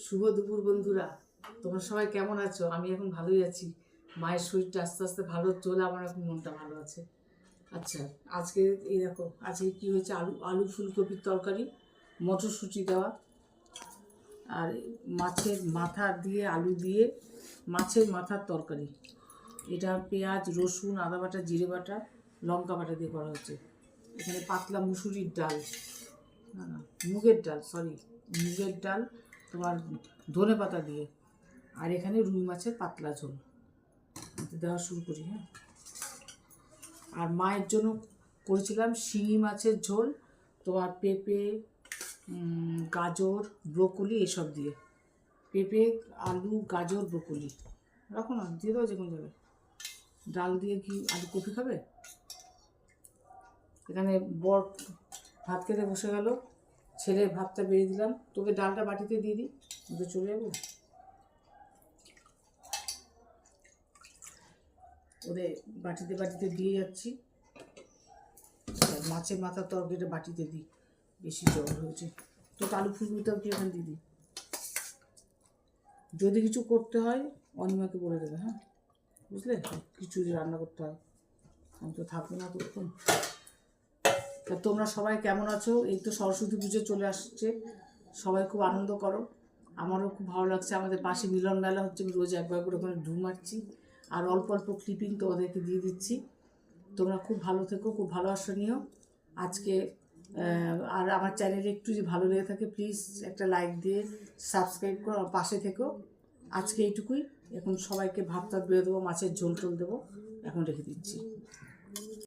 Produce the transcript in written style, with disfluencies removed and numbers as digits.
শুভ দুপুর বন্ধুরা, তোমরা সবাই কেমন আছো? আমি এখন ভালোই আছি। মায়ের শরীরটা আস্তে আস্তে ভালো চলে, আমার এখন মনটা ভালো আছে। আচ্ছা, আজকে এই দেখো আজকে কি হয়েছে, আলু আলু ফুলকপির তরকারি, মটরশুঁটি দেওয়া, আর মাছের মাথা দিয়ে আলু দিয়ে মাছের মাথার তরকারি। এটা পেঁয়াজ, রসুন, আদা বাটা, জিরে বাটা, লঙ্কা বাটা দিয়ে করা হচ্ছে। এখানে পাতলা মুসুরির ডাল, না না মুগের ডাল, সরি, মুগের ডাল, তোমার ধনে পাতা দিয়ে। আর এখানে রুই মাছের পাতলা ঝোল দেওয়া শুরু করি। হ্যাঁ, আর মায়ের জন্য করেছিলাম শিঙি মাছের ঝোল, তোমার পেঁপে, গাজর, ব্রোকলি এসব দিয়ে। পেঁপে, আলু, গাজর, ব্রোকলি রাখো না, দিয়ে দাও যে কোনো জায়গায়। ডাল দিয়ে কি আলু কপি খাবে? এখানে বর ভাত খেতে বসে গেল, ছেলে ভাতটা বেড়ে দিলাম, তোকে ডালটা বাটিতে দিয়ে দিই, ওকে চলে যাবো। ওদের বাটিতে বাটিতে দিয়ে যাচ্ছি। মাছের মাথার তরকারিটা বাটিতে দিই, বেশি জল হয়েছে তো। আলু ফুলকপিটাও কি এখানে দিদি, যদি কিছু করতে হয় অনিমাকে বলে দেবে। হ্যাঁ, বুঝলে, কিছু যদি রান্না করতে হয়, আমি তো থাকবো না তখন। তা তোমরা সবাই কেমন আছো? এই তো সরস্বতী পুজো চলে আসছে, সবাই খুব আনন্দ করো। আমারও খুব ভালো লাগছে। আমাদের পাশে মিলন মেলা হচ্ছে, আমি রোজ একবার করে ওখানে ঢু মারছি, আর অল্প অল্প ক্লিপিং তোমাদেরকে দিয়ে দিচ্ছি। তোমরা খুব ভালো থেকো, খুব ভালোবাসা নিও। আজকে আর আমার চ্যানেলে একটু যদি ভালো লেগে থাকে প্লিজ একটা লাইক দিয়ে সাবস্ক্রাইব করো, আমার পাশে থেকো। আজকে এইটুকুই। এখন সবাইকে ভাত টাত বেড়ে দেবো, মাছের ঝোল টোল দেবো, এখন রেখে দিচ্ছি।